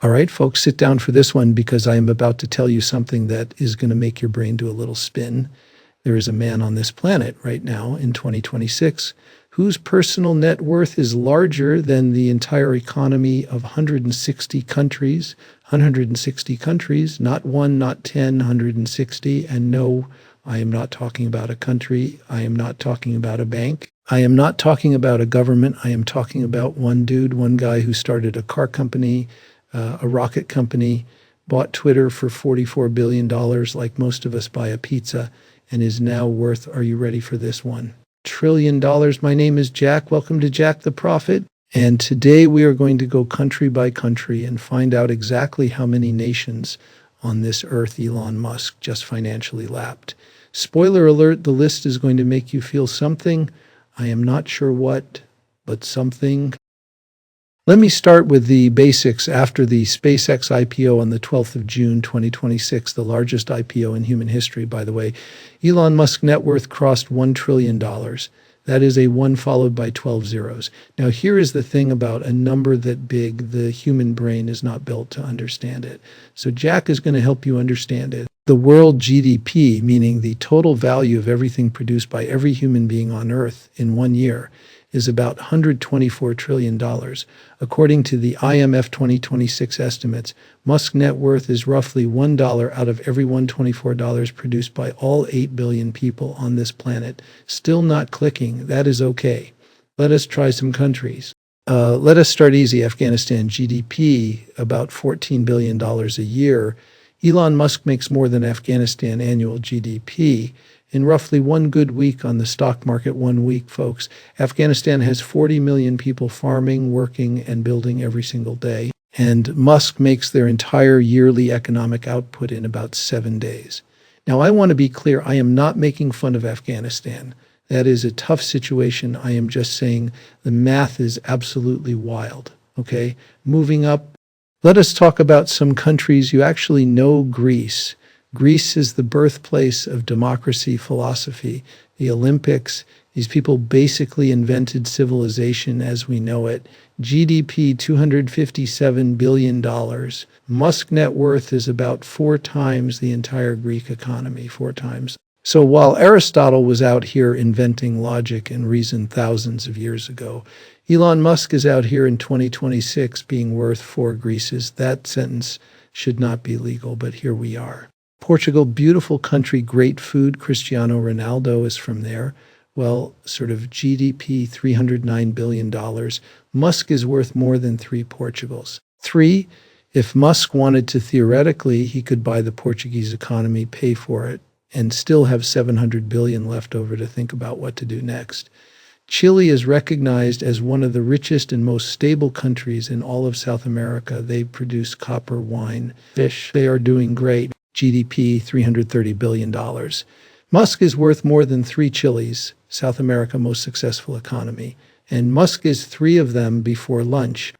All right, folks, sit down for this one because I am about to tell you something that is going to make your brain do a little spin. There is a man on this planet right now in 2026 whose personal net worth is larger than the entire economy of 160 countries. 160 countries, not one, not 10, 160. And no, I am not talking about a country. I am not talking about a bank. I am not talking about a government. I am talking about one dude, one guy who started a car company, a rocket company, bought Twitter for $44 billion, like most of us buy a pizza, and is now worth, are you ready for this one? $1 trillion. My name is Jack. Welcome to Jack the Prophet. And today we are going to go country by country and find out exactly how many nations on this earth Elon Musk just financially lapped. Spoiler alert, the list is going to make you feel something. I am not sure what, but something. Let me start with the basics. After the SpaceX IPO on the 12th of June, 2026, the largest IPO in human history, by the way, Elon Musk's net worth crossed $1 trillion. That is a 1 followed by 12 zeros. Now, here is the thing about a number that big, the human brain is not built to understand it. So Jack is going to help you understand it. The world GDP, meaning the total value of everything produced by every human being on Earth in 1 year, is about $124 trillion. According to the IMF 2026 estimates, Musk's net worth is roughly $1 out of every $124 produced by all 8 billion people on this planet. Still not clicking. That is okay. Let us try some countries. Let us start easy. Afghanistan GDP, about $14 billion a year. Elon Musk makes more than Afghanistan annual GDP. In roughly one good week on the stock market, 1 week, folks, Afghanistan has 40 million people farming, working, and building every single day. And Musk makes their entire yearly economic output in about 7 days. Now, I want to be clear. I am not making fun of Afghanistan. That is a tough situation. I am just saying the math is absolutely wild. Okay, moving up. Let us talk about some countries. You actually know Greece. Greece is the birthplace of democracy philosophy, the Olympics. These people basically invented civilization as we know it. GDP, $257 billion. Musk net worth is about 4 times the entire Greek economy, 4 times. So while Aristotle was out here inventing logic and reason thousands of years ago, Elon Musk is out here in 2026 being worth 4 Greeces. That sentence should not be legal, but here we are. Portugal, beautiful country, great food. Cristiano Ronaldo is from there. Well, sort of GDP, $309 billion. Musk is worth more than 3 Portugals. 3, if Musk wanted to, theoretically, he could buy the Portuguese economy, pay for it, and still have $700 billion left over to think about what to do next. Chile is recognized as one of the richest and most stable countries in all of South America. They produce copper, wine, fish. They are doing great. GDP, $330 billion. Musk is worth more than 3 Chiles, South America's most successful economy. And Musk is 3 of them before lunch.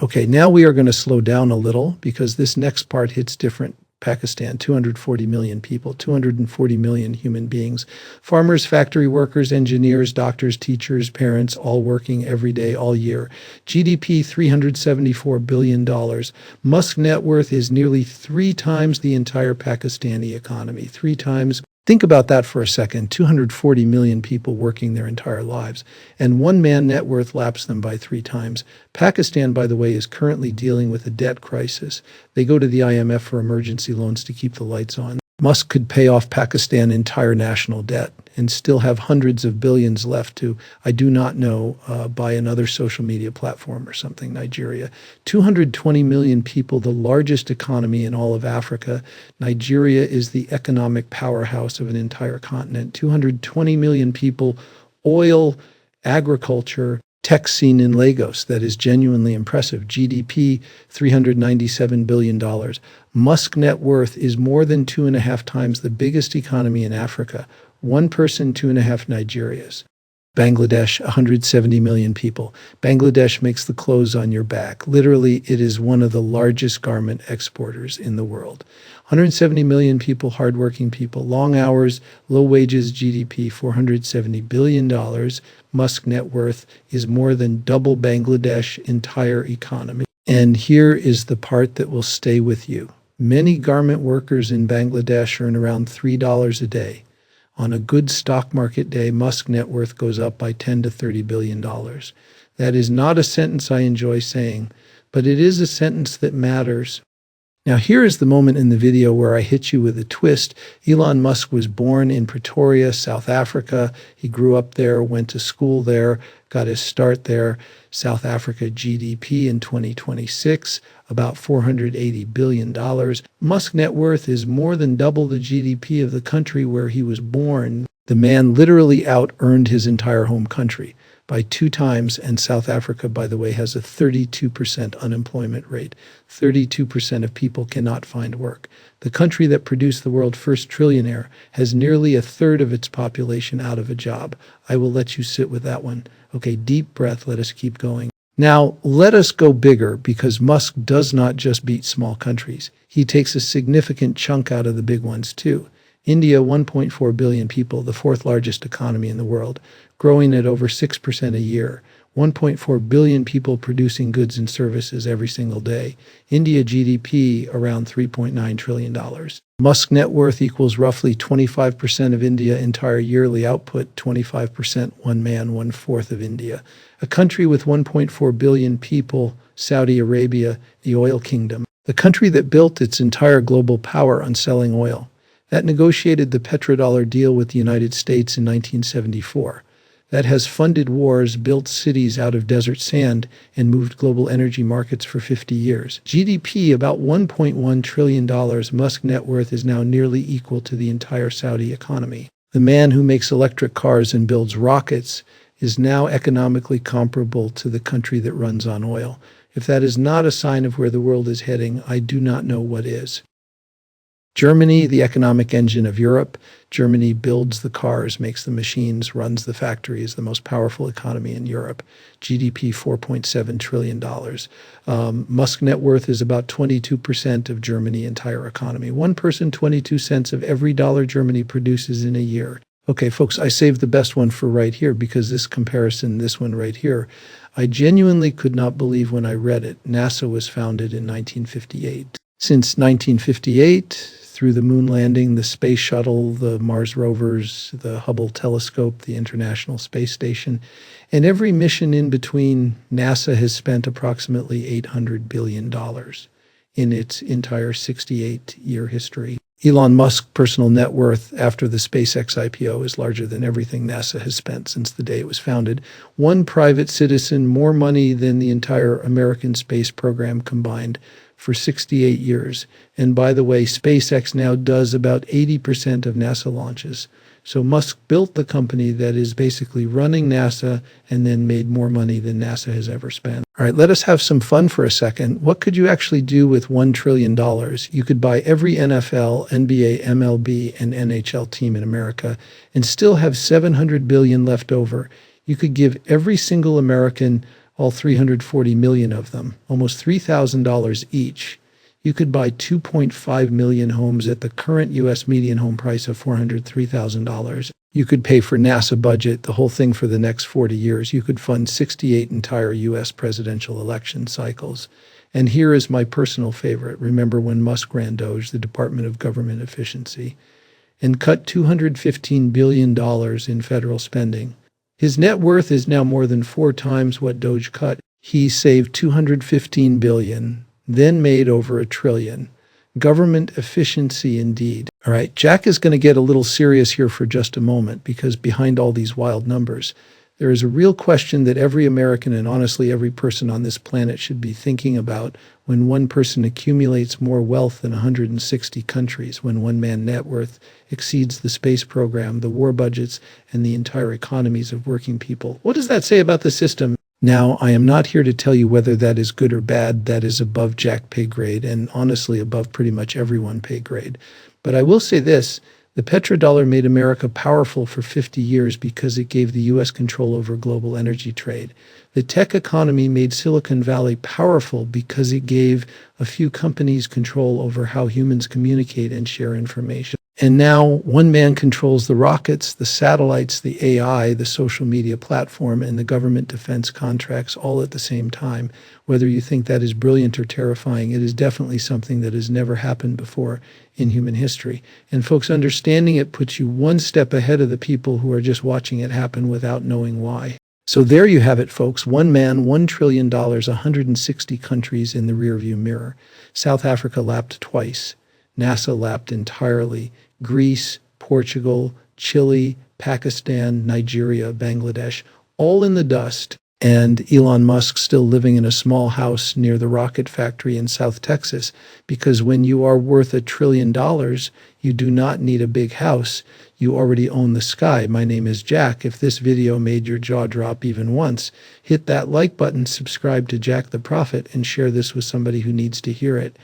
Okay, now we are going to slow down a little because this next part hits different. Pakistan, 240 million people, 240 million human beings. Farmers, factory workers, engineers, doctors, teachers, parents, all working every day, all year. GDP, $374 billion. Musk net worth is nearly 3 times the entire Pakistani economy, 3 times. Think about that for a second. 240 million people working their entire lives, and one man net worth laps them by 3 times. Pakistan, by the way, is currently dealing with a debt crisis. They go to the IMF for emergency loans to keep the lights on. Musk could pay off Pakistan's entire national debt and still have hundreds of billions left to, I do not know, buy another social media platform or something. Nigeria, 220 million people, the largest economy in all of Africa. Nigeria is the economic powerhouse of an entire continent. 220 million people, oil, agriculture, tech scene in Lagos. That is genuinely impressive. GDP, $397 billion. Musk net worth is more than 2.5 times the biggest economy in Africa. 1 person, 2.5 Nigerias. Bangladesh, 170 million people. Bangladesh makes the clothes on your back. Literally, it is one of the largest garment exporters in the world. 170 million people, hardworking people, long hours, low wages, GDP, $470 billion. Musk net worth is more than double Bangladesh's entire economy. And here is the part that will stay with you. Many garment workers in Bangladesh earn around $3 a day. On a good stock market day, Musk net worth goes up by 10 to $30 billion. That is not a sentence I enjoy saying, but it is a sentence that matters. Now, here is the moment in the video where I hit you with a twist. Elon Musk was born in Pretoria, South Africa. He grew up there, went to school there, got his start there. South Africa GDP in 2026, about $480 billion. Musk net worth is more than double the GDP of the country where he was born. The man literally out-earned his entire home country by 2 times, and South Africa, by the way, has a 32% unemployment rate. 32% of people cannot find work. The country that produced the world's first trillionaire has nearly a third of its population out of a job. I will let you sit with that one. Okay, deep breath, let us keep going. Now, let us go bigger, because Musk does not just beat small countries. He takes a significant chunk out of the big ones too. India, 1.4 billion people, the 4th largest economy in the world, growing at over 6% a year. 1.4 billion people producing goods and services every single day. India GDP around $3.9 trillion. Musk net worth equals roughly 25% of India's entire yearly output, 25% one man, 1/4 of India. A country with 1.4 billion people, Saudi Arabia, the oil kingdom. The country that built its entire global power on selling oil. That negotiated the petrodollar deal with the United States in 1974. That has funded wars, built cities out of desert sand, and moved global energy markets for 50 years. GDP about $1.1 trillion. Musk net worth is now nearly equal to the entire Saudi economy. The man who makes electric cars and builds rockets is now economically comparable to the country that runs on oil. If that is not a sign of where the world is heading, I do not know what is. Germany, the economic engine of Europe. Germany builds the cars, makes the machines, runs the factories, the most powerful economy in Europe. GDP $4.7 trillion. Musk net worth is about 22% of Germany's entire economy. One person, 22 cents of every dollar Germany produces in a year. Okay, folks, I saved the best one for right here, because this comparison, this one right here, I genuinely could not believe when I read it. NASA was founded in 1958. Since 1958, through the moon landing, the space shuttle, the Mars rovers, the Hubble telescope, the International Space Station, and every mission in between, NASA has spent approximately $800 billion in its entire 68-year history. Elon Musk's personal net worth after the SpaceX IPO is larger than everything NASA has spent since the day it was founded. One private citizen, more money than the entire American space program combined for 68 years. And by the way, SpaceX now does about 80% of NASA launches. So Musk built the company that is basically running NASA and then made more money than NASA has ever spent. All right, let us have some fun for a second. What could you actually do with $1 trillion? You could buy every NFL, NBA, MLB, and NHL team in America and still have $700 billion left over. You could give every single American, all 340 million of them, almost $3,000 each. You could buy 2.5 million homes at the current U.S. median home price of $403,000. You could pay for NASA budget, the whole thing for the next 40 years. You could fund 68 entire U.S. presidential election cycles. And here is my personal favorite. Remember when Musk ran DOGE, the Department of Government Efficiency, and cut $215 billion in federal spending. His net worth is now more than 4 times what DOGE cut. He saved $215 billion, then made over $1 trillion. Government efficiency indeed. All right, Jack is going to get a little serious here for just a moment, because behind all these wild numbers, there is a real question that every American, and honestly every person on this planet, should be thinking about when one person accumulates more wealth than 160 countries, when one man's net worth exceeds the space program, the war budgets, and the entire economies of working people. What does that say about the system? Now, I am not here to tell you whether that is good or bad. That is above Jack pay grade, and honestly above pretty much everyone pay grade. But I will say this. The petrodollar made America powerful for 50 years because it gave the U.S. control over global energy trade. The tech economy made Silicon Valley powerful because it gave a few companies control over how humans communicate and share information. And now one man controls the rockets, the satellites, the AI, the social media platform, and the government defense contracts all at the same time. Whether you think that is brilliant or terrifying, it is definitely something that has never happened before in human history. And folks, understanding it puts you one step ahead of the people who are just watching it happen without knowing why. So there you have it, folks. One man, $1 trillion, 160 countries in the rearview mirror. South Africa lapped twice. NASA lapped entirely. Greece, Portugal, Chile, Pakistan, Nigeria, Bangladesh, all in the dust. And Elon Musk still living in a small house near the rocket factory in South Texas, because when you are worth $1 trillion, you do not need a big house. You already own the sky. My name is Jack. If this video made your jaw drop even once, hit that like button, subscribe to Jack the Prophet, and share this with somebody who needs to hear it.